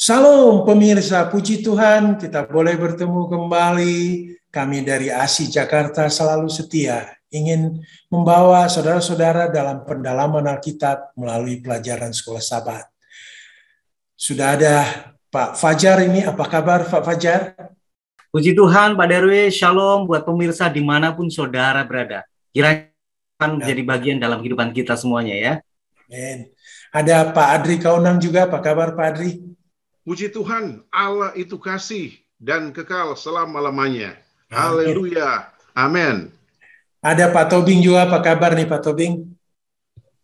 Salam pemirsa, puji Tuhan kita boleh bertemu kembali. Kami dari ASI Jakarta selalu setia ingin membawa saudara-saudara dalam pendalaman Alkitab melalui pelajaran Sekolah Sabat. Sudah ada Pak Fajar ini, apa kabar Pak Fajar? Puji Tuhan Pak Darwis, shalom buat pemirsa dimanapun saudara berada. Kiranya menjadi bagian dalam kehidupan kita semuanya ya. Amin. Ada Pak Adri Kaunang juga, apa kabar Pak Adri? Puji Tuhan, Allah itu kasih dan kekal selama-lamanya. Haleluya. Amin. Ada Pak Tobing juga, apa kabar nih Pak Tobing?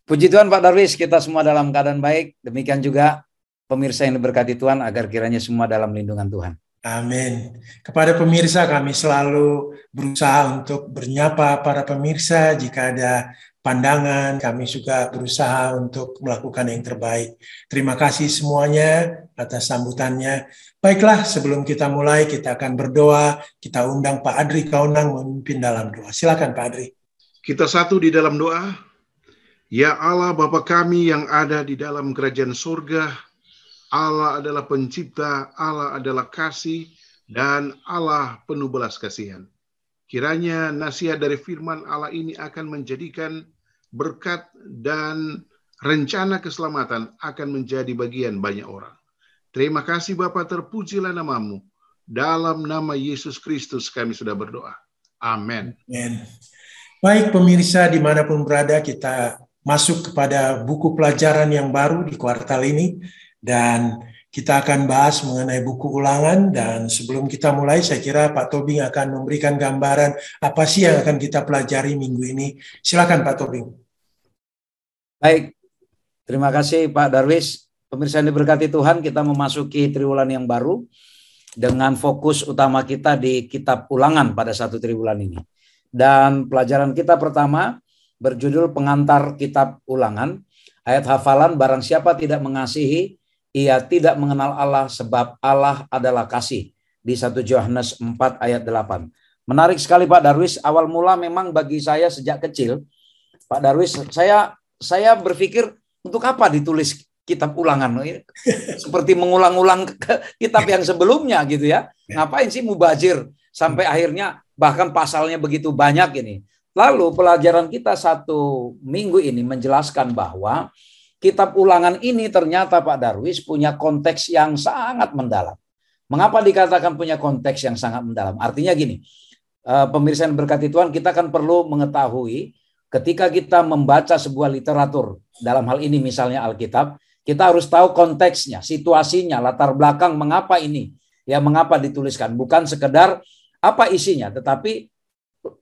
Puji Tuhan Pak Darwis, kita semua dalam keadaan baik. Demikian juga pemirsa yang diberkati Tuhan, agar kiranya semua dalam lindungan Tuhan. Amin. Kepada pemirsa kami selalu berusaha untuk menyapa para pemirsa. Jika ada pandangan, kami juga berusaha untuk melakukan yang terbaik. Terima kasih semuanya atas sambutannya. Baiklah, sebelum kita mulai, kita akan berdoa. Kita undang Pak Adri Kaunang memimpin dalam doa. Silakan Pak Adri. Kita satu di dalam doa. Ya Allah, Bapa kami yang ada di dalam kerajaan surga, Allah adalah pencipta, Allah adalah kasih, dan Allah penuh belas kasihan. Kiranya nasihat dari firman Allah ini akan menjadikan berkat dan rencana keselamatan akan menjadi bagian banyak orang. Terima kasih Bapa, terpujilah namamu. Dalam nama Yesus Kristus kami sudah berdoa. Amin. Baik pemirsa dimanapun berada, kita masuk kepada buku pelajaran yang baru di kuartal ini. Dan kita akan bahas mengenai buku ulangan. Dan sebelum kita mulai, saya kira Pak Tobing akan memberikan gambaran apa sih yang akan kita pelajari minggu ini. Silakan Pak Tobing. Baik, terima kasih Pak Darwis. Pemirsa yang diberkati Tuhan, kita memasuki triwulan yang baru dengan fokus utama kita di kitab ulangan pada satu triwulan ini. Dan pelajaran kita pertama berjudul pengantar kitab ulangan. Ayat hafalan, barang siapa tidak mengasihi, ia tidak mengenal Allah, sebab Allah adalah kasih. Di 1 Yohanes 4 ayat 8. Menarik sekali Pak Darwis. Awal mula memang bagi saya sejak kecil, Pak Darwis, saya berpikir untuk apa ditulis kitab ulangan? Seperti mengulang-ulang kitab yang sebelumnya gitu ya. Ngapain sih mubazir sampai akhirnya bahkan pasalnya begitu banyak ini. Lalu pelajaran kita satu minggu ini menjelaskan bahwa kitab ulangan ini ternyata Pak Darwis punya konteks yang sangat mendalam. Mengapa dikatakan punya konteks yang sangat mendalam? Artinya gini, pemirsa yang berkati Tuhan, kita kan perlu mengetahui ketika kita membaca sebuah literatur, dalam hal ini misalnya Alkitab, kita harus tahu konteksnya, situasinya, latar belakang mengapa ini, ya mengapa dituliskan. Bukan sekedar apa isinya, tetapi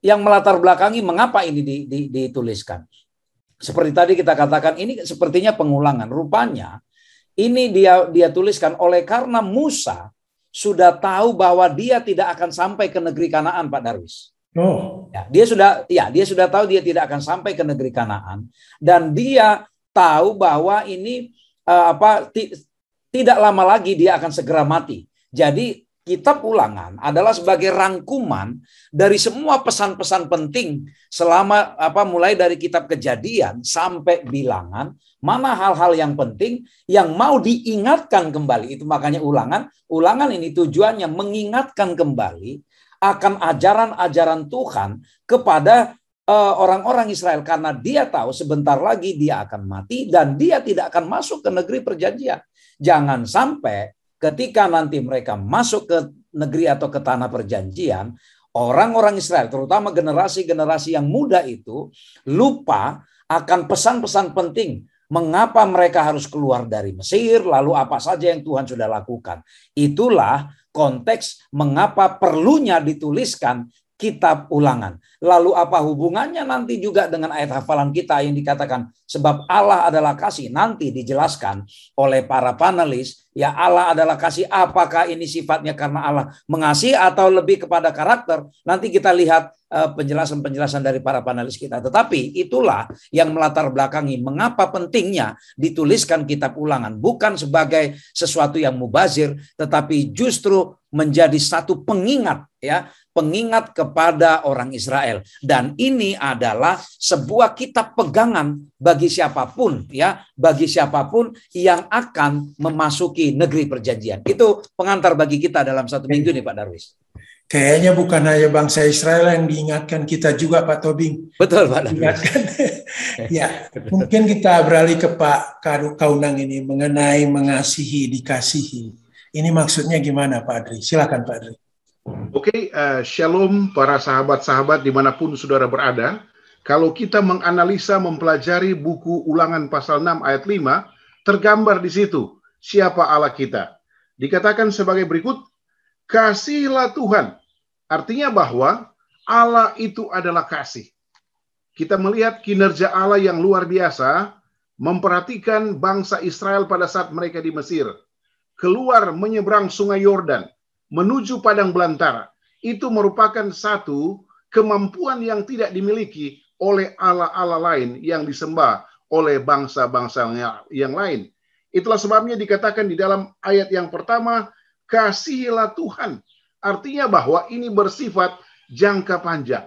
yang melatar belakangi mengapa ini dituliskan. Seperti tadi kita katakan, ini sepertinya pengulangan. Rupanya ini dia tuliskan oleh karena Musa sudah tahu bahwa dia tidak akan sampai ke negeri Kanaan, Pak Darwis. Oh. Dia sudah tahu dia tidak akan sampai ke negeri Kanaan, dan dia tahu bahwa ini tidak lama lagi dia akan segera mati. Jadi kitab ulangan adalah sebagai rangkuman dari semua pesan-pesan penting selama mulai dari kitab Kejadian sampai Bilangan, mana hal-hal yang penting yang mau diingatkan kembali. Itu makanya ulangan ini tujuannya mengingatkan kembali akan ajaran-ajaran Tuhan kepada orang-orang Israel, karena dia tahu sebentar lagi dia akan mati dan dia tidak akan masuk ke negeri perjanjian. Jangan sampai ketika nanti mereka masuk ke negeri atau ke tanah perjanjian, orang-orang Israel, terutama generasi-generasi yang muda itu, lupa akan pesan-pesan penting. Mengapa mereka harus keluar dari Mesir, lalu apa saja yang Tuhan sudah lakukan. Itulah konteks mengapa perlunya dituliskan kitab ulangan. Lalu apa hubungannya nanti juga dengan ayat hafalan kita yang dikatakan sebab Allah adalah kasih, nanti dijelaskan oleh para panelis. Ya, Allah adalah kasih, apakah ini sifatnya karena Allah mengasihi atau lebih kepada karakter? Nanti kita lihat penjelasan-penjelasan dari para panelis kita. Tetapi itulah yang melatar belakangi mengapa pentingnya dituliskan kitab ulangan. Bukan sebagai sesuatu yang mubazir, tetapi justru menjadi satu pengingat, ya, pengingat kepada orang Israel. Dan ini adalah sebuah kitab pegangan bagi siapapun, ya, bagi siapapun yang akan memasuki negeri perjanjian. Itu pengantar bagi kita dalam satu minggu nih, Pak Darwis. Kayaknya bukan hanya bangsa Israel yang diingatkan, kita juga, Pak Tobing. Betul, Pak Darwis. Ya, mungkin kita beralih ke Pak Kaunang ini mengenai mengasihi, dikasihi. Ini maksudnya gimana, Pak Adri? Silakan, Pak Adri. Oke, shalom para sahabat-sahabat dimanapun saudara berada. Kalau kita menganalisa, mempelajari buku Ulangan pasal 6 ayat 5, tergambar di situ siapa Allah kita. Dikatakan sebagai berikut, kasihilah Tuhan. Artinya bahwa Allah itu adalah kasih. Kita melihat kinerja Allah yang luar biasa, memperhatikan bangsa Israel pada saat mereka di Mesir. Keluar menyeberang sungai Yordan, menuju padang belantara. Itu merupakan satu kemampuan yang tidak dimiliki oleh Allah-Allah lain yang disembah oleh bangsa-bangsa yang lain. Itulah sebabnya dikatakan di dalam ayat yang pertama, kasihilah Tuhan. Artinya bahwa ini bersifat jangka panjang.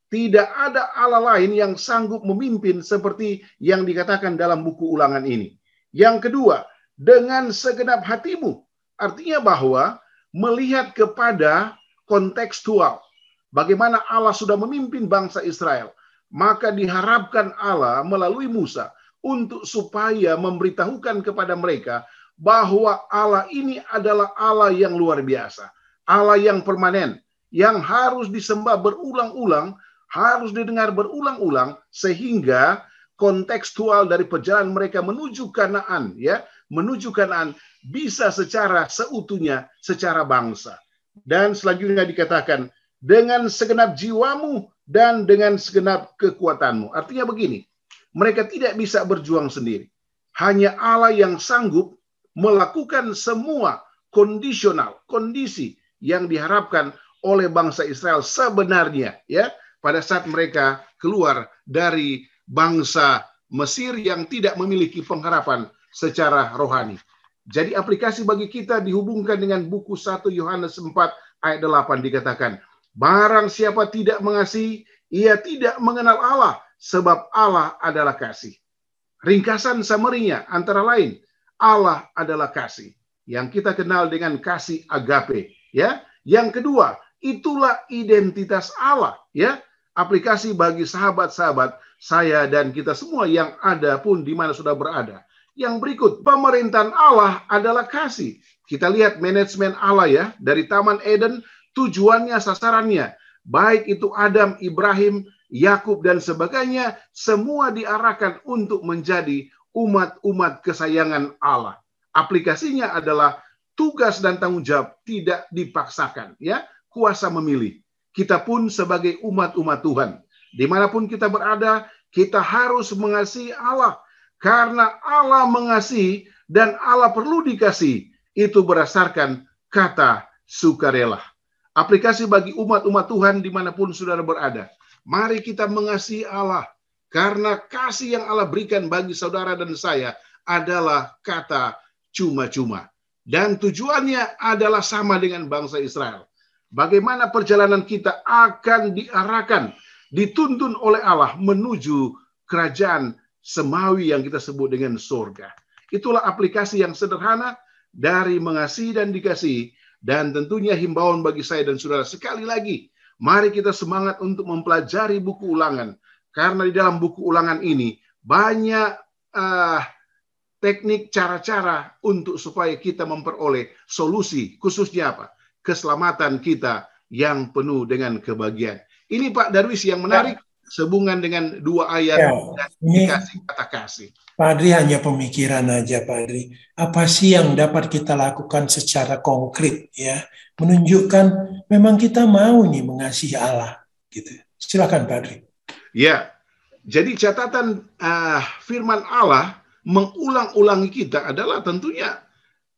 Tidak ada Allah lain yang sanggup memimpin seperti yang dikatakan dalam buku Ulangan ini. Yang kedua, dengan segenap hatimu. Artinya bahwa melihat kepada kontekstual. Bagaimana Allah sudah memimpin bangsa Israel. Maka diharapkan Allah melalui Musa untuk supaya memberitahukan kepada mereka bahwa Allah ini adalah Allah yang luar biasa. Allah yang permanen. Yang harus disembah berulang-ulang, harus didengar berulang-ulang, sehingga kontekstual dari perjalanan mereka menuju Kanaan, ya, menuju Kanaan bisa secara seutuhnya, secara bangsa. Dan selanjutnya dikatakan, dengan segenap jiwamu dan dengan segenap kekuatanmu. Artinya begini, mereka tidak bisa berjuang sendiri. Hanya Allah yang sanggup melakukan semua kondisi yang diharapkan oleh bangsa Israel sebenarnya, ya, pada saat mereka keluar dari bangsa Mesir yang tidak memiliki pengharapan secara rohani. Jadi aplikasi bagi kita dihubungkan dengan buku 1 Yohanes 4 ayat 8 dikatakan, barang siapa tidak mengasihi, ia tidak mengenal Allah, sebab Allah adalah kasih. Ringkasan summary-nya antara lain, Allah adalah kasih, yang kita kenal dengan kasih agape, ya. Yang kedua, itulah identitas Allah, ya. Aplikasi bagi sahabat-sahabat saya dan kita semua yang ada pun di mana sudah berada. Yang berikut, pemerintahan Allah adalah kasih. Kita lihat manajemen Allah, ya, dari Taman Eden, tujuannya, sasarannya, baik itu Adam, Ibrahim, Yakub dan sebagainya, semua diarahkan untuk menjadi umat-umat kesayangan Allah. Aplikasinya adalah tugas dan tanggung jawab tidak dipaksakan, ya, kuasa memilih. Kita pun sebagai umat-umat Tuhan, dimanapun kita berada, kita harus mengasihi Allah. Karena Allah mengasihi dan Allah perlu dikasihi. Itu berdasarkan kata sukarela. Aplikasi bagi umat-umat Tuhan dimanapun saudara berada. Mari kita mengasihi Allah. Karena kasih yang Allah berikan bagi saudara dan saya adalah kata cuma-cuma. Dan tujuannya adalah sama dengan bangsa Israel. Bagaimana perjalanan kita akan diarahkan, dituntun oleh Allah menuju kerajaan semawi yang kita sebut dengan surga. Itulah aplikasi yang sederhana dari mengasihi dan dikasihi. Dan tentunya himbauan bagi saya dan saudara sekali lagi, mari kita semangat untuk mempelajari buku Ulangan. Karena di dalam buku Ulangan ini banyak teknik, cara-cara untuk supaya kita memperoleh solusi, khususnya apa? Keselamatan kita yang penuh dengan kebahagiaan. Ini Pak Darwis yang menarik, sehubungan dengan dua ayat dan dikasih kata kasih. Pak Adri hanya pemikiran aja, Pak Adri. Apa sih yang dapat kita lakukan secara konkret, ya? Menunjukkan memang kita mau nih mengasihi Allah, gitu. Silakan Pak Adri. Ya, jadi catatan firman Allah mengulang-ulangi kita adalah tentunya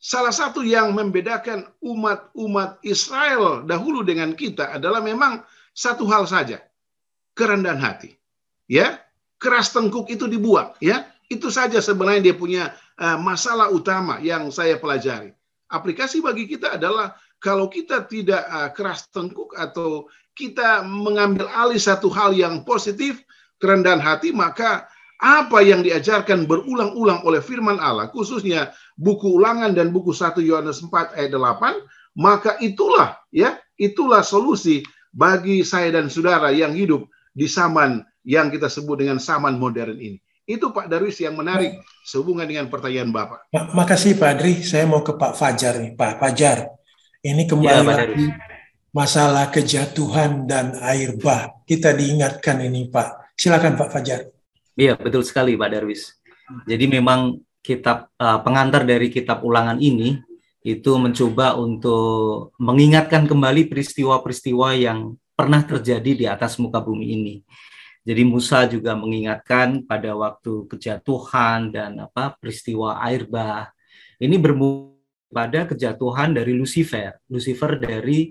salah satu yang membedakan umat Israel dahulu dengan kita adalah memang satu hal saja, kerendahan hati. Ya, keras tengkuk itu dibuang, ya. Itu saja sebenarnya dia punya masalah utama yang saya pelajari. aplikasi bagi kita adalah kalau kita tidak keras tengkuk atau kita mengambil alih satu hal yang positif, kerendahan hati, maka apa yang diajarkan berulang-ulang oleh firman Allah, khususnya buku Ulangan dan buku 1 Yohanes 4 ayat 8, maka itulah solusi bagi saya dan saudara yang hidup di zaman yang kita sebut dengan zaman modern ini. Itu Pak Darwis yang menarik sehubungan dengan pertanyaan Bapak. Makasih Pak Adri, saya mau ke Pak Fajar nih. Pak Fajar, ini kembali lagi masalah kejatuhan dan air bah. Kita diingatkan ini Pak. Silakan Pak Fajar. Iya, betul sekali Pak Darwis. Jadi memang kitab pengantar dari kitab Ulangan ini itu mencoba untuk mengingatkan kembali peristiwa-peristiwa yang pernah terjadi di atas muka bumi ini. Jadi Musa juga mengingatkan pada waktu kejatuhan dan peristiwa air bah. Ini bermula pada kejatuhan dari Lucifer dari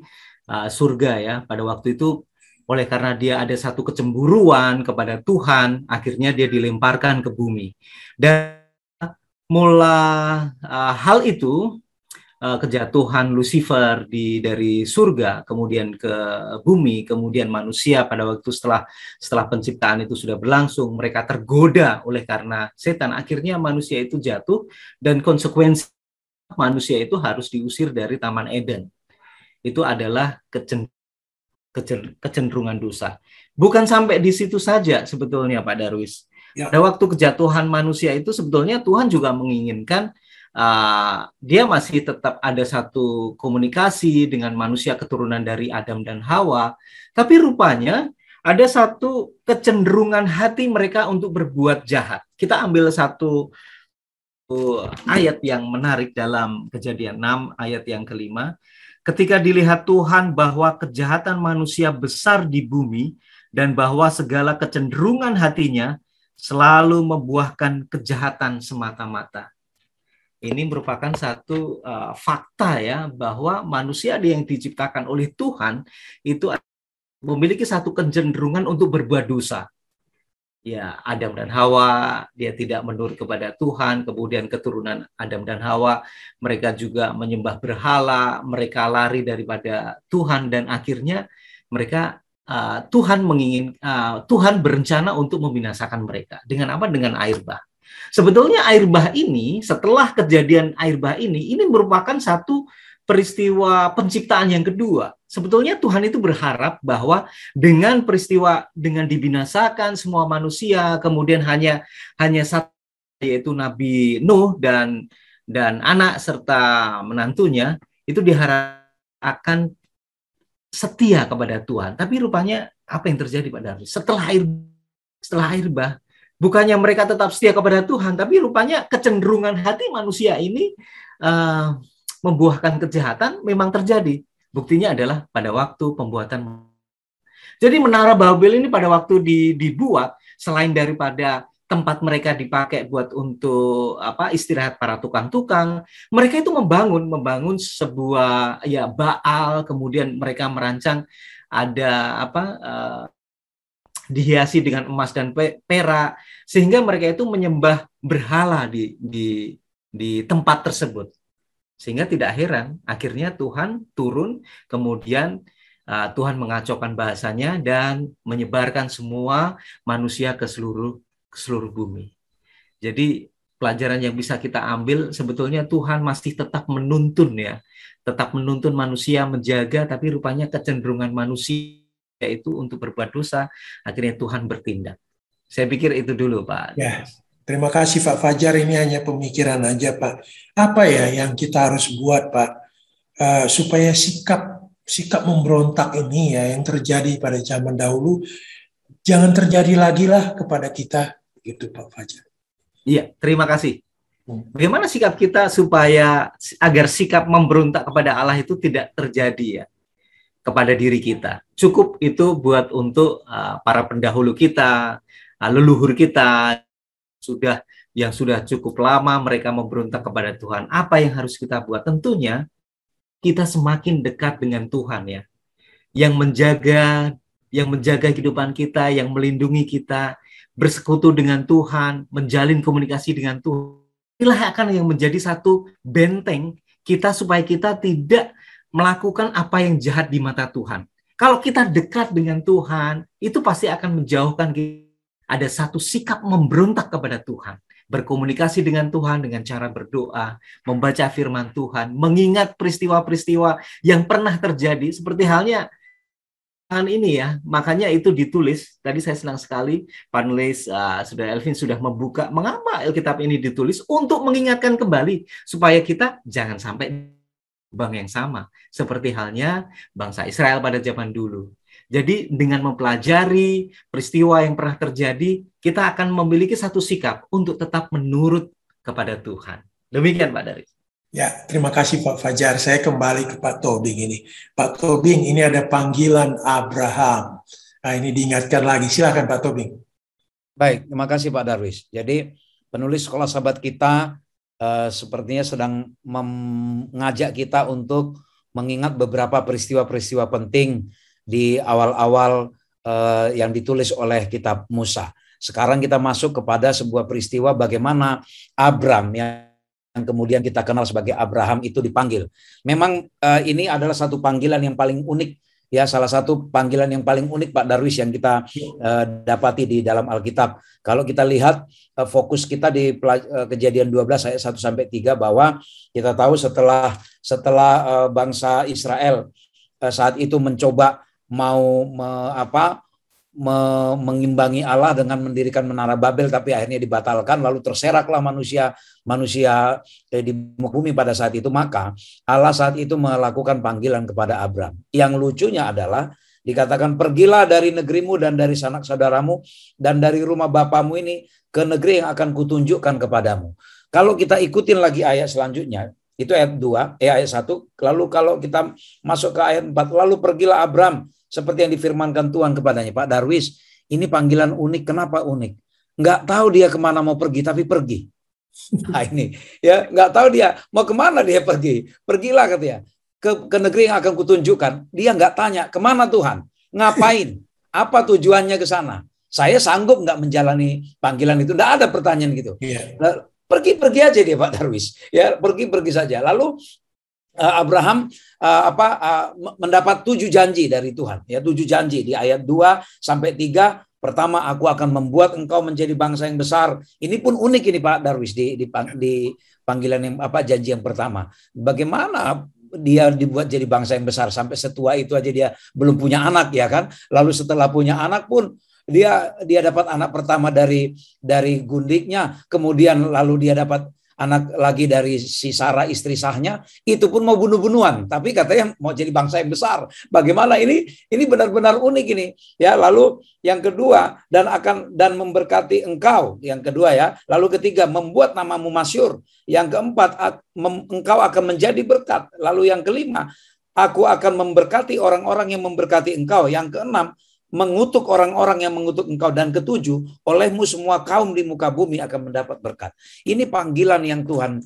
surga ya. Pada waktu itu oleh karena dia ada satu kecemburuan kepada Tuhan, akhirnya dia dilemparkan ke bumi. Dan hal itu, kejatuhan Lucifer dari surga, kemudian ke bumi, kemudian manusia pada waktu setelah penciptaan itu sudah berlangsung, mereka tergoda oleh karena setan. Akhirnya manusia itu jatuh dan konsekuensi manusia itu harus diusir dari Taman Eden. Itu adalah kecenderungan dosa. Bukan sampai di situ saja sebetulnya Pak Darwis. Ya. Pada waktu kejatuhan manusia itu sebetulnya Tuhan juga menginginkan dia masih tetap ada satu komunikasi dengan manusia keturunan dari Adam dan Hawa. Tapi rupanya ada satu kecenderungan hati mereka untuk berbuat jahat. Kita ambil satu ayat yang menarik dalam Kejadian 6 ayat yang ke-5. Ketika dilihat Tuhan bahwa kejahatan manusia besar di bumi dan bahwa segala kecenderungan hatinya selalu membuahkan kejahatan semata-mata. Ini merupakan satu fakta ya, bahwa manusia yang diciptakan oleh Tuhan itu memiliki satu kecenderungan untuk berbuat dosa. Ya, Adam dan Hawa, dia tidak menurut kepada Tuhan, kemudian keturunan Adam dan Hawa, mereka juga menyembah berhala, mereka lari daripada Tuhan, dan akhirnya mereka Tuhan berencana untuk membinasakan mereka. Dengan apa? Dengan air bah. Sebetulnya air bah ini, setelah kejadian air bah ini merupakan satu peristiwa penciptaan yang kedua. Sebetulnya Tuhan itu berharap bahwa dengan peristiwa, dengan dibinasakan semua manusia, kemudian hanya satu, yaitu Nabi Nuh dan anak serta menantunya, itu diharap akan setia kepada Tuhan. Tapi rupanya apa yang terjadi Pak Darwis? Setelah air bah, bukannya mereka tetap setia kepada Tuhan, tapi rupanya kecenderungan hati manusia ini membuahkan kejahatan memang terjadi. Buktinya adalah pada waktu pembuatan. Jadi Menara Babel ini pada waktu dibuat, selain daripada tempat mereka dipakai buat untuk istirahat para tukang-tukang, mereka itu membangun sebuah Baal, kemudian mereka merancang ada dihiasi dengan emas dan perak, sehingga mereka itu menyembah berhala di tempat tersebut. Sehingga tidak heran, akhirnya Tuhan turun, kemudian Tuhan mengacaukan bahasanya dan menyebarkan semua manusia ke seluruh bumi. Jadi pelajaran yang bisa kita ambil, sebetulnya Tuhan masih tetap menuntun manusia menjaga, tapi rupanya kecenderungan manusia itu untuk berbuat dosa, akhirnya Tuhan bertindak. Saya pikir itu dulu Pak. Ya. Terima kasih Pak Fajar, ini hanya pemikiran aja Pak. Apa ya yang kita harus buat Pak supaya sikap memberontak ini ya yang terjadi pada zaman dahulu jangan terjadi lagi lah kepada kita, gitu Pak Fajar. Iya, terima kasih. Bagaimana sikap kita agar sikap memberontak kepada Allah itu tidak terjadi ya kepada diri kita? Cukup itu buat untuk para pendahulu kita, leluhur kita, yang sudah cukup lama mereka memberontak kepada Tuhan. Apa yang harus kita buat? Tentunya kita semakin dekat dengan Tuhan ya, yang menjaga kehidupan kita, yang melindungi kita, bersekutu dengan Tuhan, menjalin komunikasi dengan Tuhan. Inilah akan yang menjadi satu benteng kita supaya kita tidak melakukan apa yang jahat di mata Tuhan. Kalau kita dekat dengan Tuhan, itu pasti akan menjauhkan kita. Ada satu sikap memberontak kepada Tuhan, berkomunikasi dengan Tuhan dengan cara berdoa, membaca firman Tuhan, mengingat peristiwa-peristiwa yang pernah terjadi, seperti halnya ini ya, makanya itu ditulis. Tadi saya senang sekali panelis Saudara Elvin sudah membuka mengapa Alkitab ini ditulis untuk mengingatkan kembali supaya kita jangan sampai lubang yang sama seperti halnya bangsa Israel pada zaman dulu. Jadi dengan mempelajari peristiwa yang pernah terjadi, kita akan memiliki satu sikap untuk tetap menurut kepada Tuhan. Demikian Pak Daris. Ya, terima kasih Pak Fajar. Saya kembali ke Pak Tobing ini. Pak Tobing, ini ada panggilan Abraham. Nah, ini diingatkan lagi. Silakan Pak Tobing. Baik, terima kasih Pak Darwis. Jadi penulis Sekolah Sahabat kita sepertinya sedang mengajak kita untuk mengingat beberapa peristiwa-peristiwa penting di awal-awal yang ditulis oleh kitab Musa. Sekarang kita masuk kepada sebuah peristiwa bagaimana Abram yang kemudian kita kenal sebagai Abraham itu dipanggil. Memang ini adalah satu panggilan yang paling unik, ya, salah satu panggilan yang paling unik Pak Darwis yang kita dapati di dalam Alkitab. Kalau kita lihat fokus kita di Kejadian 12 ayat 1 sampai 3 bahwa kita tahu setelah bangsa Israel saat itu mencoba mau mengimbangi Allah dengan mendirikan menara Babel, tapi akhirnya dibatalkan, lalu terseraklah manusia di bumi pada saat itu. Maka Allah saat itu melakukan panggilan kepada Abram. Yang lucunya adalah dikatakan, pergilah dari negerimu dan dari sanak saudaramu dan dari rumah bapamu ini ke negeri yang akan kutunjukkan kepadamu. Kalau kita ikutin lagi ayat selanjutnya, itu ayat 2, ayat 1, lalu kalau kita masuk ke ayat 4, lalu pergilah Abram seperti yang difirmankan Tuhan kepadanya. Pak Darwis, ini panggilan unik. Kenapa unik? Nggak tahu dia kemana mau pergi, tapi pergi. Nah ini, ya, nggak tahu dia mau kemana dia pergi. Pergilah katanya ke negeri yang akan kutunjukkan. Dia nggak tanya kemana Tuhan, ngapain, apa tujuannya ke sana. Saya sanggup nggak menjalani panggilan itu. Nggak ada pertanyaan gitu. Yeah. Pergi aja dia Pak Darwis. Ya, pergi saja. Lalu Abraham mendapat 7 janji dari Tuhan, ya, 7 janji di ayat 2 sampai 3. Pertama, aku akan membuat engkau menjadi bangsa yang besar. Ini pun unik ini Pak Darwis di panggilan yang janji yang pertama. Bagaimana dia dibuat jadi bangsa yang besar, sampai setua itu aja dia belum punya anak, ya kan? Lalu setelah punya anak pun dia dapat anak pertama dari gundiknya, kemudian lalu dia dapat anak lagi dari si Sarah istri sahnya, itu pun mau bunuh-bunuhan, tapi katanya mau jadi bangsa yang besar. Bagaimana ini benar-benar unik ini, ya. Lalu yang kedua, dan memberkati engkau, yang kedua, ya. Lalu ketiga, membuat namamu masyhur. Yang keempat, engkau akan menjadi berkat. Lalu yang kelima, aku akan memberkati orang-orang yang memberkati engkau. Yang keenam, mengutuk orang-orang yang mengutuk engkau. Dan ketujuh, olehmu semua kaum di muka bumi akan mendapat berkat. Ini panggilan yang Tuhan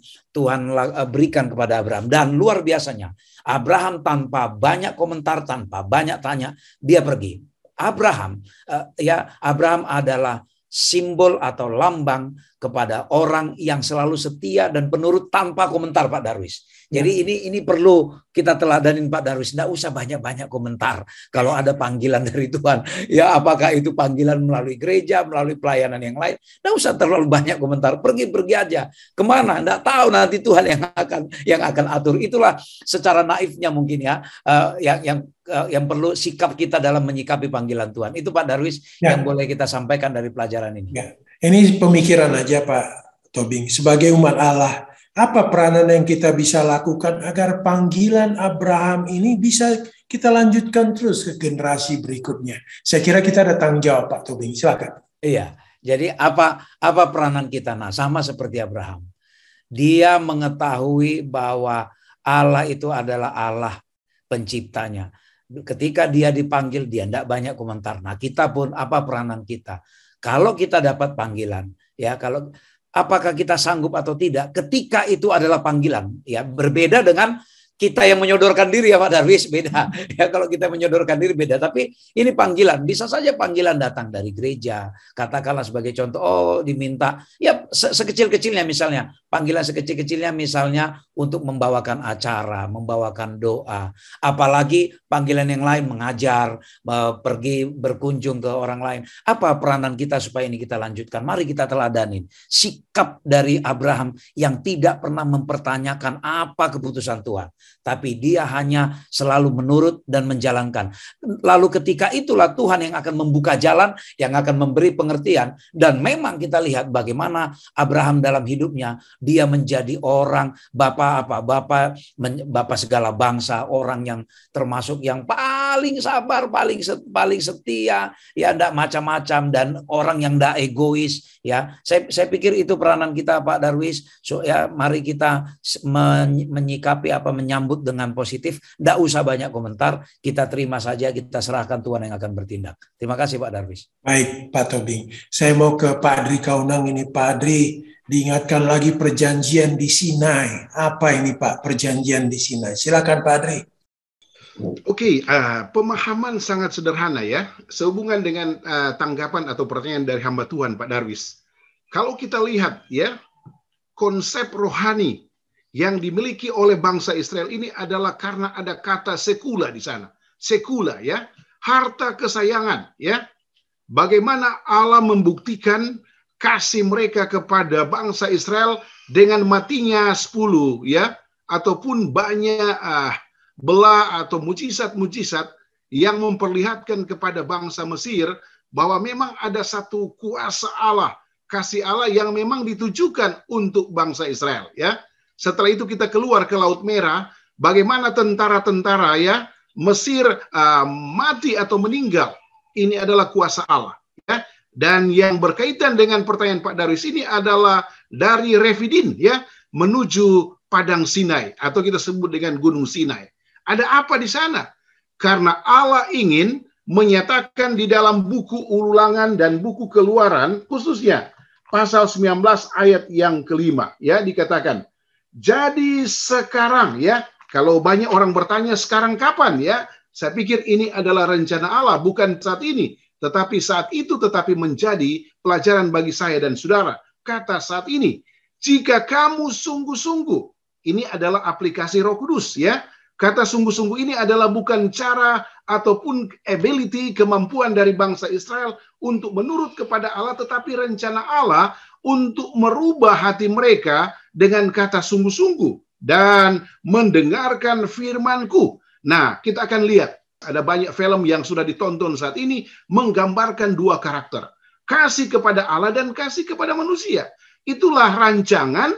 berikan kepada Abraham. Dan luar biasanya, Abraham tanpa banyak komentar, tanpa banyak tanya, dia pergi. Abraham adalah simbol atau lambang kepada orang yang selalu setia dan penurut tanpa komentar Pak Darwis. Jadi ini perlu kita teladanin Pak Darwis. Nggak usah banyak-banyak komentar kalau ada panggilan dari Tuhan. Ya, apakah itu panggilan melalui gereja, melalui pelayanan yang lain. Nggak usah terlalu banyak komentar. Pergi aja. Kemana? Nggak tahu, nanti Tuhan yang akan atur. Itulah secara naifnya mungkin, ya, yang perlu sikap kita dalam menyikapi panggilan Tuhan. Itu Pak Darwis yang boleh kita sampaikan dari pelajaran ini. Ya. Ini pemikiran aja Pak Tobing. Sebagai umat Allah, apa peranan yang kita bisa lakukan agar panggilan Abraham ini bisa kita lanjutkan terus ke generasi berikutnya? Saya kira kita ada tanggung jawab Pak Tobing. Silakan. Iya. Jadi apa peranan kita? Nah, sama seperti Abraham. Dia mengetahui bahwa Allah itu adalah Allah penciptanya. Ketika dia dipanggil, dia tidak banyak komentar. Nah, kita pun apa peranan kita? Kalau kita dapat panggilan, ya, apakah kita sanggup atau tidak, ketika itu adalah panggilan, ya, berbeda dengan kita yang menyodorkan diri, ya Pak Darwis, beda. Ya, kalau kita menyodorkan diri beda, tapi ini panggilan. Bisa saja panggilan datang dari gereja, katakanlah sebagai contoh, diminta, ya, sekecil-kecilnya misalnya, panggilan sekecil-kecilnya misalnya untuk membawakan acara, membawakan doa. Apalagi panggilan yang lain mengajar, pergi berkunjung ke orang lain. Apa peranan kita supaya ini kita lanjutkan? Mari kita teladanin sikap dari Abraham yang tidak pernah mempertanyakan apa keputusan Tuhan. Tapi dia hanya selalu menurut dan menjalankan. Lalu ketika itulah Tuhan yang akan membuka jalan, yang akan memberi pengertian. Dan memang kita lihat bagaimana Abraham dalam hidupnya, dia menjadi orang bapak segala bangsa, orang yang termasuk yang paling sabar, paling setia, ya enggak macam-macam, dan orang yang enggak egois, ya. Saya pikir itu peranan kita, Pak Darwis. So ya, mari kita menyikapi menyambut dengan positif, enggak usah banyak komentar, kita terima saja, kita serahkan Tuhan yang akan bertindak. Terima kasih Pak Darwis. Baik Pak Tobing, saya mau ke Pak Adri Kaunang ini. Pak Adri, diingatkan lagi perjanjian di Sinai. Apa ini Pak perjanjian di Sinai? Silakan Pak Adri. Oke, pemahaman sangat sederhana ya, sehubungan dengan tanggapan atau pertanyaan dari hamba Tuhan Pak Darwis. Kalau kita lihat ya, konsep rohani yang dimiliki oleh bangsa Israel ini adalah karena ada kata sekula di sana. Sekula ya, harta kesayangan ya. Bagaimana Allah membuktikan kasih mereka kepada bangsa Israel dengan matinya 10 ya, ataupun banyak belah atau mujizat-mujizat yang memperlihatkan kepada bangsa Mesir bahwa memang ada satu kuasa Allah, kasih Allah yang memang ditujukan untuk bangsa Israel ya. Setelah itu kita keluar ke Laut Merah, bagaimana tentara-tentara ya Mesir mati atau meninggal. Ini adalah kuasa Allah ya. Dan yang berkaitan dengan pertanyaan Pak Darwis ini adalah dari Refidim ya menuju Padang Sinai atau kita sebut dengan Gunung Sinai. Ada apa di sana? Karena Allah ingin menyatakan di dalam buku Ulangan dan buku Keluaran, khususnya pasal 19 ayat yang kelima ya, dikatakan, jadi sekarang ya, kalau banyak orang bertanya sekarang kapan ya, saya pikir ini adalah rencana Allah, bukan saat ini. Tetapi saat itu tetapi menjadi pelajaran bagi saya dan saudara. Kata saat ini, jika kamu sungguh-sungguh, ini adalah aplikasi Roh Kudus ya. Kata sungguh-sungguh ini adalah bukan cara ataupun ability, kemampuan dari bangsa Israel untuk menurut kepada Allah, tetapi rencana Allah untuk merubah hati mereka dengan kata sungguh-sungguh dan mendengarkan firman-Ku. Nah, kita akan lihat ada banyak film yang sudah ditonton saat ini menggambarkan dua karakter. Kasih kepada Allah dan kasih kepada manusia. Itulah rencana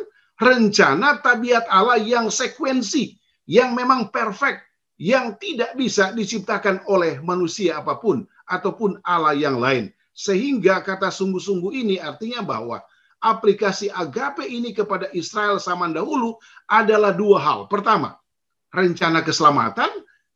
tabiat Allah yang sekuensi, yang memang perfect, yang tidak bisa diciptakan oleh manusia apapun ataupun Allah yang lain. Sehingga kata sungguh-sungguh ini artinya bahwa aplikasi agape ini kepada Israel zaman dahulu adalah dua hal. Pertama, rencana keselamatan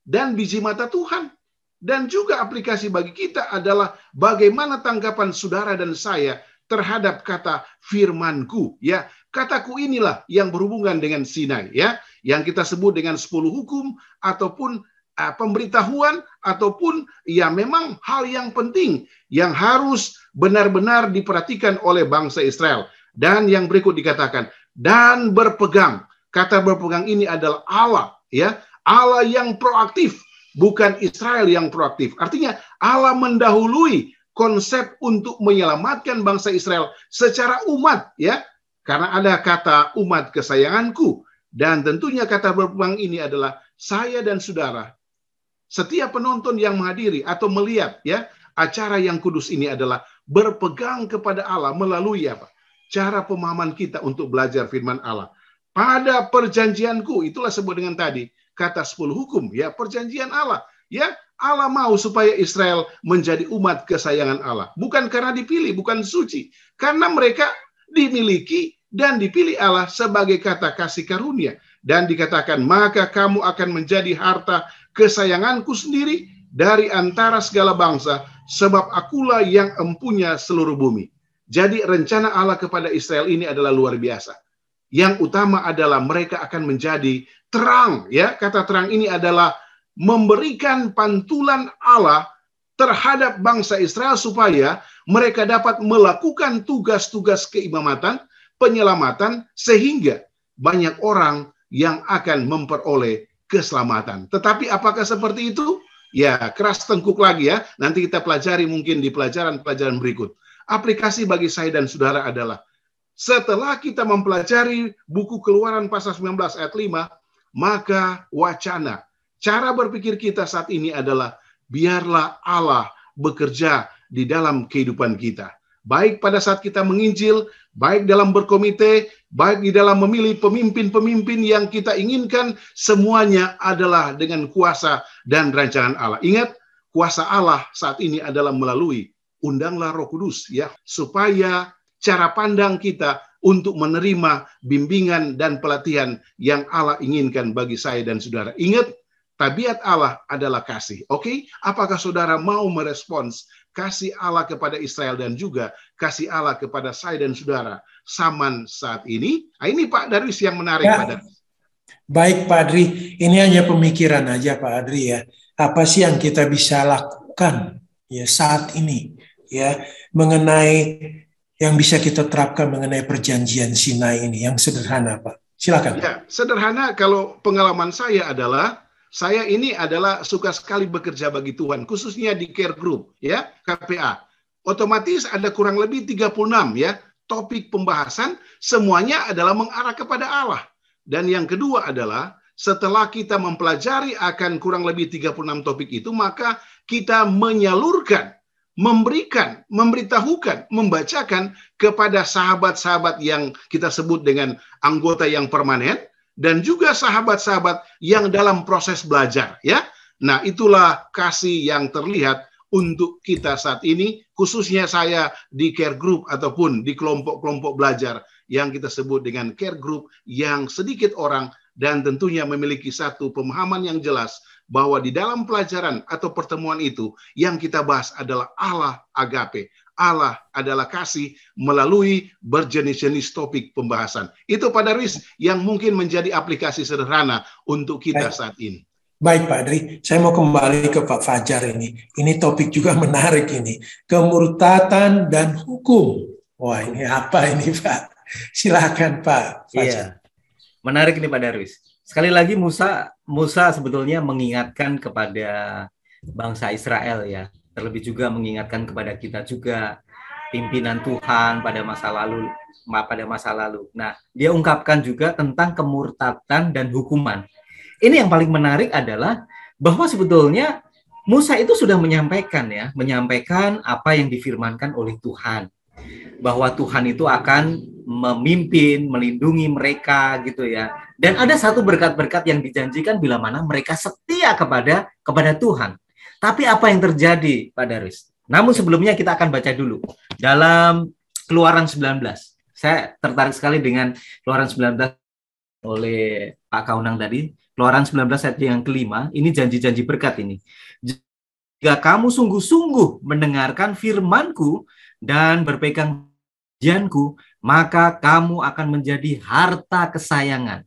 dan biji mata Tuhan. Dan juga aplikasi bagi kita adalah bagaimana tanggapan saudara dan saya terhadap kata firman-Ku ya. Kataku inilah yang berhubungan dengan Sinai ya, yang kita sebut dengan 10 hukum ataupun pemberitahuan ataupun ya memang hal yang penting yang harus benar-benar diperhatikan oleh bangsa Israel. Dan yang berikut dikatakan, dan berpegang. Kata berpegang ini adalah Allah ya, Allah yang proaktif, bukan Israel yang proaktif. Artinya Allah mendahului konsep untuk menyelamatkan bangsa Israel secara umat ya. Karena ada kata umat kesayanganku, dan tentunya kata berpegang ini adalah saya dan saudara. Setiap penonton yang menghadiri atau melihat ya acara yang kudus ini adalah berpegang kepada Allah melalui apa? Cara pemahaman kita untuk belajar firman Allah. Pada perjanjianku, itulah sebut dengan tadi kata 10 hukum ya, perjanjian Allah ya. Allah mau supaya Israel menjadi umat kesayangan Allah, bukan karena dipilih, bukan suci, karena mereka dimiliki dan dipilih Allah sebagai kata kasih karunia. Dan dikatakan, maka kamu akan menjadi harta kesayanganku sendiri dari antara segala bangsa, sebab akulah yang empunya seluruh bumi. Jadi rencana Allah kepada Israel ini adalah luar biasa. Yang utama adalah mereka akan menjadi terang ya. Kata terang ini adalah memberikan pantulan Allah terhadap bangsa Israel supaya mereka dapat melakukan tugas-tugas keimamatan, penyelamatan sehingga banyak orang yang akan memperoleh keselamatan. Tetapi apakah seperti itu? Ya, keras tengkuk lagi ya. Nanti kita pelajari mungkin di pelajaran-pelajaran berikut. Aplikasi bagi saya dan saudara adalah, setelah kita mempelajari buku Keluaran pasal 19 ayat 5, maka wacana, cara berpikir kita saat ini adalah, biarlah Allah bekerja di dalam kehidupan kita. Baik pada saat kita menginjil, baik dalam berkomite, baik di dalam memilih pemimpin-pemimpin yang kita inginkan, semuanya adalah dengan kuasa dan rancangan Allah. Ingat, kuasa Allah saat ini adalah melalui undanglah Roh Kudus, ya, supaya cara pandang kita untuk menerima bimbingan dan pelatihan yang Allah inginkan bagi saya dan saudara. Ingat, tabiat Allah adalah kasih. Oke? Apakah saudara mau merespons kasih Allah kepada Israel dan juga kasih Allah kepada saya dan saudara zaman saat ini? Nah, ini Pak Darwis yang menarik, ya. Pak Darwis. Baik Pak Adri, ini hanya pemikiran aja Pak Adri ya. Apa sih yang kita bisa lakukan ya saat ini ya mengenai yang bisa kita terapkan mengenai perjanjian Sinai ini yang sederhana Pak. Silakan. Ya, sederhana kalau pengalaman saya adalah, saya ini adalah suka sekali bekerja bagi Tuhan, khususnya di care group, ya, KPA. Otomatis ada kurang lebih 36 ya, topik pembahasan, semuanya adalah mengarah kepada Allah. Dan yang kedua adalah, setelah kita mempelajari akan kurang lebih 36 topik itu, maka kita menyalurkan, memberikan, memberitahukan, membacakan kepada sahabat-sahabat yang kita sebut dengan anggota yang permanen, dan juga sahabat-sahabat yang dalam proses belajar, ya. Nah, itulah kasih yang terlihat untuk kita saat ini, khususnya saya di care group ataupun di kelompok-kelompok belajar yang kita sebut dengan care group yang sedikit orang dan tentunya memiliki satu pemahaman yang jelas bahwa di dalam pelajaran atau pertemuan itu yang kita bahas adalah Allah agape. Allah adalah kasih melalui berjenis-jenis topik pembahasan. Itu Pak Darwis yang mungkin menjadi aplikasi sederhana untuk kita saat ini. Baik Pak Adri, saya mau kembali ke Pak Fajar ini. Ini topik juga menarik ini. Kemurtatan dan hukum. Wah, ini apa ini Pak? Silakan Pak Fajar. Iya. Menarik nih Pak Darwis. Sekali lagi Musa sebetulnya mengingatkan kepada bangsa Israel ya. Terlebih juga mengingatkan kepada kita juga pimpinan Tuhan pada masa lalu. Nah, dia ungkapkan juga tentang kemurtatan dan hukuman. Ini yang paling menarik adalah bahwa sebetulnya Musa itu sudah menyampaikan apa yang difirmankan oleh Tuhan. Bahwa Tuhan itu akan memimpin, melindungi mereka gitu ya. Dan ada satu berkat-berkat yang dijanjikan bila mana mereka setia kepada Tuhan. Tapi apa yang terjadi, Pak Darwis? Namun sebelumnya kita akan baca dulu dalam Keluaran 19. Saya tertarik sekali dengan Keluaran 19 oleh Pak Kaunang tadi. Keluaran 19 ayat yang kelima, ini janji-janji berkat ini. Jika kamu sungguh-sungguh mendengarkan firman-Ku dan berpegang janjiku, maka kamu akan menjadi harta kesayangan.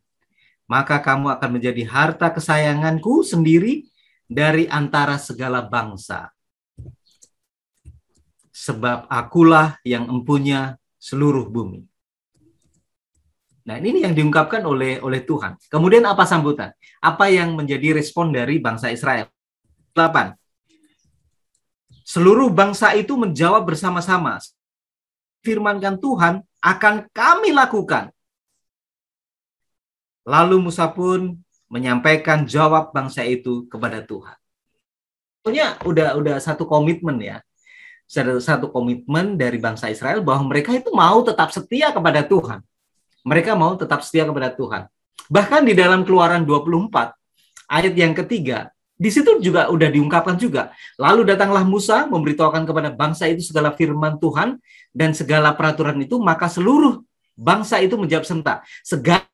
Maka kamu akan menjadi harta kesayanganku sendiri dari antara segala bangsa. Sebab akulah yang empunya seluruh bumi. Nah, ini yang diungkapkan oleh Tuhan. Kemudian apa sambutan? Apa yang menjadi respon dari bangsa Israel? 8. Seluruh bangsa itu menjawab bersama-sama. Firmankan Tuhan akan kami lakukan. Lalu Musa pun menyampaikan jawab bangsa itu kepada Tuhan. Sebetulnya udah satu komitmen ya. Satu komitmen dari bangsa Israel bahwa mereka itu mau tetap setia kepada Tuhan. Mereka mau tetap setia kepada Tuhan. Bahkan di dalam Keluaran 24 ayat yang ketiga, di situ juga udah diungkapkan juga. Lalu datanglah Musa memberitahukan kepada bangsa itu segala firman Tuhan dan segala peraturan itu, maka seluruh bangsa itu menjawab serentak, segala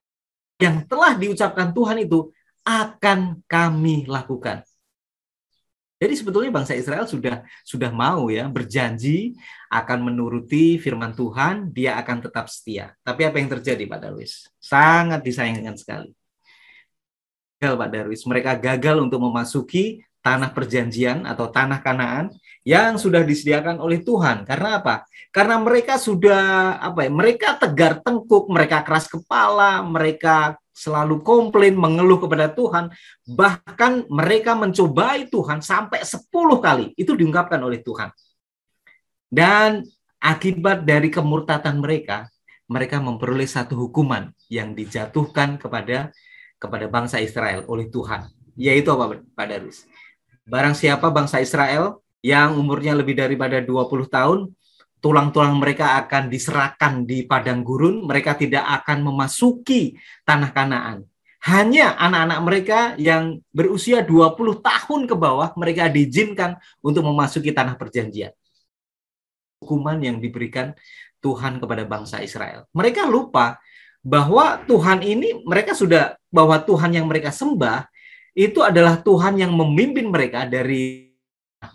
yang telah diucapkan Tuhan itu akan kami lakukan. Jadi sebetulnya bangsa Israel sudah mau ya berjanji akan menuruti firman Tuhan, dia akan tetap setia. Tapi apa yang terjadi Pak Darwis? Sangat disayangkan sekali. Gagal Pak Darwis, mereka gagal untuk memasuki tanah perjanjian atau tanah Kanaan yang sudah disediakan oleh Tuhan. Karena apa? Karena mereka sudah mereka tegar tengkuk, mereka keras kepala, mereka selalu komplain, mengeluh kepada Tuhan, bahkan mereka mencobai Tuhan sampai 10 kali. Itu diungkapkan oleh Tuhan. Dan akibat dari kemurtatan mereka, mereka memperoleh satu hukuman yang dijatuhkan kepada bangsa Israel oleh Tuhan. Yaitu apa, Pak Darwis? Barang siapa bangsa Israel yang umurnya lebih daripada 20 tahun, tulang-tulang mereka akan diserahkan di padang gurun, mereka tidak akan memasuki tanah Kanaan. Hanya anak-anak mereka yang berusia 20 tahun ke bawah, mereka diizinkan untuk memasuki tanah perjanjian. Hukuman yang diberikan Tuhan kepada bangsa Israel. Mereka lupa bahwa Tuhan ini, bahwa Tuhan yang mereka sembah, itu adalah Tuhan yang memimpin mereka dari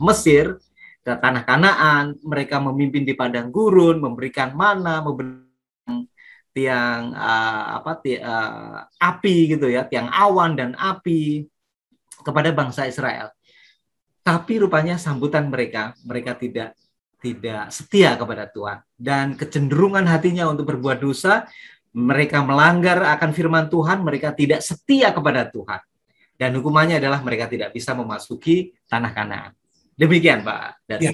Mesir ke tanah Kanaan. Mereka memimpin di padang gurun, memberikan mana, memberikan tiang api gitu ya, tiang awan dan api kepada bangsa Israel. Tapi rupanya sambutan mereka tidak setia kepada Tuhan, dan kecenderungan hatinya untuk berbuat dosa, mereka melanggar akan firman Tuhan, mereka tidak setia kepada Tuhan. Dan hukumannya adalah mereka tidak bisa memasuki tanah Kanaan. Demikian, Pak. Ya,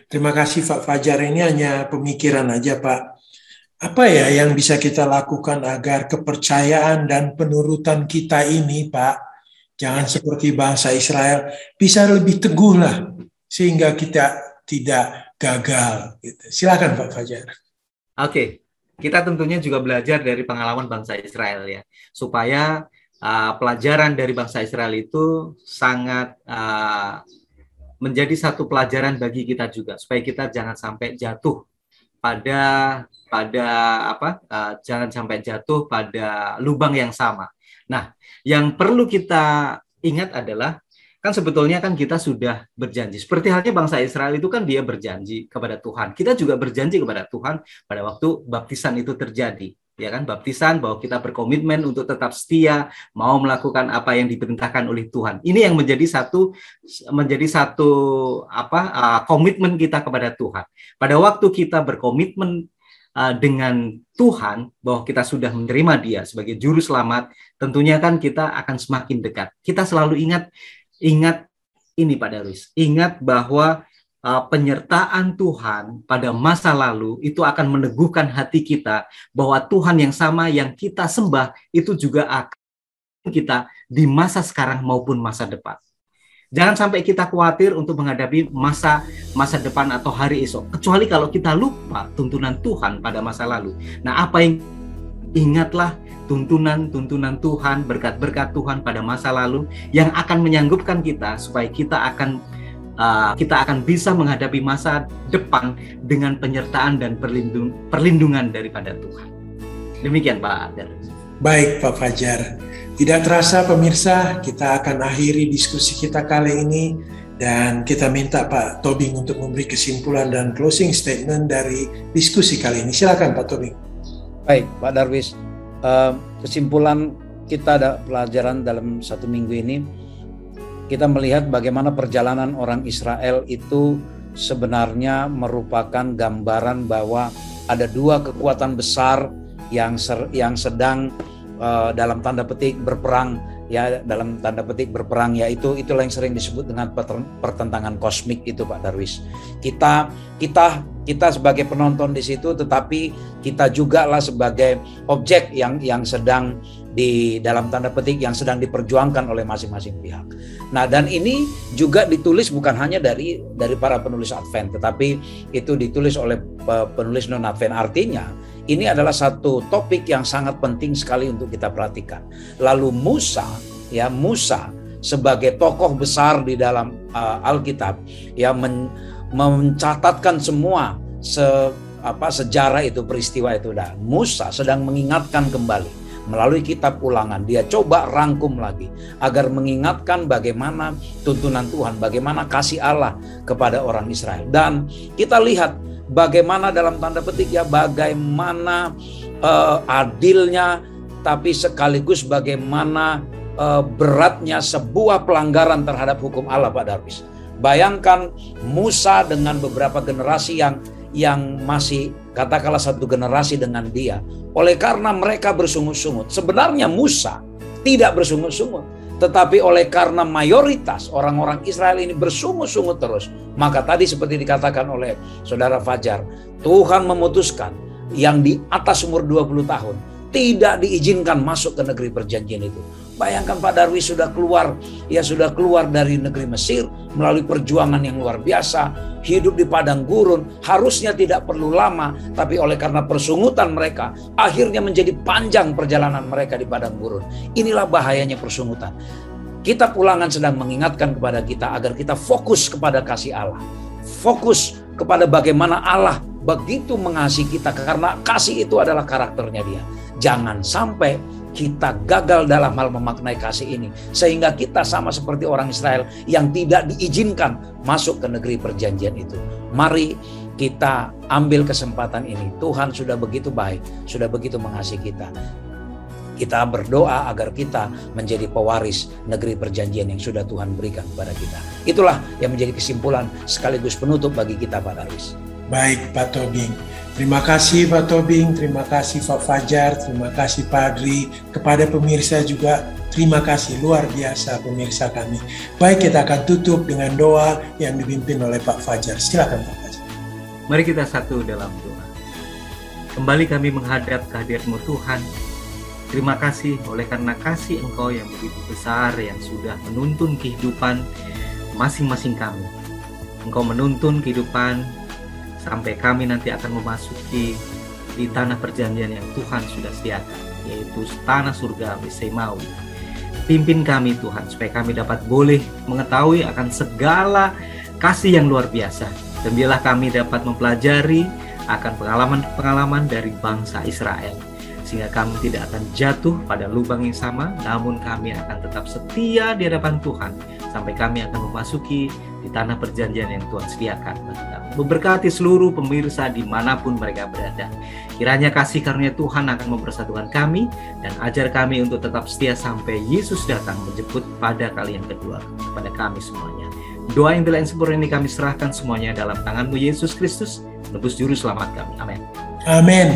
terima kasih Pak Fajar. Ini hanya pemikiran aja, Pak. Apa ya yang bisa kita lakukan agar kepercayaan dan penurutan kita ini, Pak, jangan seperti bangsa Israel, bisa lebih teguh lah, sehingga kita tidak gagal. Gitu. Silakan Pak Fajar. Oke, kita tentunya juga belajar dari pengalaman bangsa Israel ya, supaya pelajaran dari bangsa Israel itu sangat menjadi satu pelajaran bagi kita juga, supaya kita jangan sampai jatuh jangan sampai jatuh pada lubang yang sama. Nah, yang perlu kita ingat adalah kan sebetulnya kan kita sudah berjanji. Seperti halnya bangsa Israel itu kan dia berjanji kepada Tuhan. Kita juga berjanji kepada Tuhan pada waktu baptisan itu terjadi. Ya kan, baptisan bahwa kita berkomitmen untuk tetap setia, mau melakukan apa yang diperintahkan oleh Tuhan. Ini yang menjadi satu komitmen kita kepada Tuhan. Pada waktu kita berkomitmen dengan Tuhan, bahwa kita sudah menerima Dia sebagai juru selamat, tentunya kan kita akan semakin dekat. Kita selalu ingat ini Pak Darwis, ingat bahwa penyertaan Tuhan pada masa lalu itu akan meneguhkan hati kita bahwa Tuhan yang sama yang kita sembah itu juga akan kita di masa sekarang maupun masa depan. Jangan sampai kita khawatir untuk menghadapi masa depan atau hari esok, kecuali kalau kita lupa tuntunan Tuhan pada masa lalu. Nah, ingatlah tuntunan Tuhan, berkat-berkat Tuhan pada masa lalu yang akan menyanggupkan kita supaya kita akan bisa menghadapi masa depan dengan penyertaan dan perlindungan daripada Tuhan. Demikian Pak Darwis. Baik Pak Fajar. Tidak terasa pemirsa, kita akan akhiri diskusi kita kali ini dan kita minta Pak Tobing untuk memberi kesimpulan dan closing statement dari diskusi kali ini. Silakan Pak Tobing. Baik Pak Darwis, kesimpulan kita ada pelajaran dalam 1 minggu ini. Kita melihat bagaimana perjalanan orang Israel itu sebenarnya merupakan gambaran bahwa ada 2 kekuatan besar yang sedang dalam tanda petik berperang, yaitu itulah yang sering disebut dengan pertentangan kosmik itu Pak Darwis. Kita sebagai penonton di situ, tetapi kita juga lah sebagai objek yang sedang dalam tanda petik yang sedang diperjuangkan oleh masing-masing pihak. Nah, dan ini juga ditulis bukan hanya dari para penulis Advent, tetapi itu ditulis oleh penulis non Advent. Artinya ini adalah satu topik yang sangat penting sekali untuk kita perhatikan. Lalu Musa sebagai tokoh besar di dalam Alkitab mencatatkan semua sejarah itu, peristiwa itu. Dan Musa sedang mengingatkan kembali melalui kitab Ulangan. Dia coba rangkum lagi agar mengingatkan bagaimana tuntunan Tuhan, bagaimana kasih Allah kepada orang Israel. Dan kita lihat bagaimana dalam tanda petik bagaimana adilnya, tapi sekaligus bagaimana beratnya sebuah pelanggaran terhadap hukum Allah, Pak Darwis. Bayangkan Musa dengan beberapa generasi yang masih katakanlah satu generasi dengan dia. Oleh karena mereka bersungut-sungut. Sebenarnya Musa tidak bersungut-sungut, tetapi oleh karena mayoritas orang-orang Israel ini bersungut-sungut terus, maka tadi seperti dikatakan oleh Saudara Fajar, Tuhan memutuskan yang di atas umur 20 tahun tidak diizinkan masuk ke negeri perjanjian itu. Bayangkan Pak Darwis sudah keluar dari negeri Mesir melalui perjuangan yang luar biasa, hidup di padang gurun, harusnya tidak perlu lama, tapi oleh karena persungutan mereka, akhirnya menjadi panjang perjalanan mereka di padang gurun. Inilah bahayanya persungutan. Kitab Ulangan sedang mengingatkan kepada kita agar kita fokus kepada kasih Allah, fokus kepada bagaimana Allah begitu mengasihi kita, karena kasih itu adalah karakternya Dia. Jangan sampai kita gagal dalam hal memaknai kasih ini, sehingga kita sama seperti orang Israel yang tidak diizinkan masuk ke negeri perjanjian itu. Mari kita ambil kesempatan ini. Tuhan sudah begitu baik, sudah begitu mengasihi kita. Kita berdoa agar kita menjadi pewaris negeri perjanjian yang sudah Tuhan berikan kepada kita. Itulah yang menjadi kesimpulan sekaligus penutup bagi kita, Pak Darwis. Baik, Pak Tobing. Terima kasih Pak Tobing, terima kasih Pak Fajar, terima kasih Pak Adri. Kepada pemirsa juga terima kasih luar biasa pemirsa kami. Baik, kita akan tutup dengan doa yang dipimpin oleh Pak Fajar. Silakan Pak Fajar. Mari kita satu dalam doa. Kembali kami menghadap kehadirat-Mu Tuhan. Terima kasih oleh karena kasih Engkau yang begitu besar yang sudah menuntun kehidupan masing-masing kami. Engkau menuntun kehidupan sampai kami nanti akan memasuki di tanah perjanjian yang Tuhan sudah sediakan, yaitu tanah surga Semawi. Pimpin kami Tuhan, supaya kami dapat boleh mengetahui akan segala kasih yang luar biasa. Dan biarlah kami dapat mempelajari akan pengalaman-pengalaman dari bangsa Israel, sehingga kami tidak akan jatuh pada lubang yang sama, namun kami akan tetap setia di hadapan Tuhan, sampai kami akan memasuki di tanah perjanjian yang Tuhan sediakan bagi kami. Memberkati seluruh pemirsa dimanapun mereka berada. Kiranya kasih karunia Tuhan akan mempersatukan kami dan ajar kami untuk tetap setia sampai Yesus datang menjemput pada kali yang kedua kepada kami semuanya. Doa yang telah sempurna ini kami serahkan semuanya dalam tangan-Mu Yesus Kristus, menebus juru selamat kami. Amin. Amin.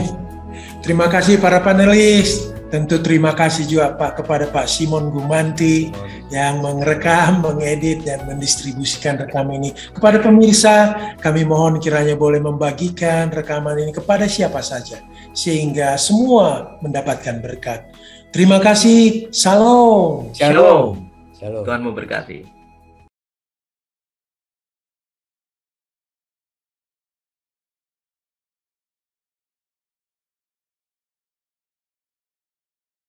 Terima kasih para panelis. Tentu terima kasih juga Pak kepada Pak Simon Gumanti yang merekam, mengedit, dan mendistribusikan rekaman ini. Kepada pemirsa, kami mohon kiranya boleh membagikan rekaman ini kepada siapa saja, sehingga semua mendapatkan berkat. Terima kasih. Shalom. Shalom. Tuhan memberkati.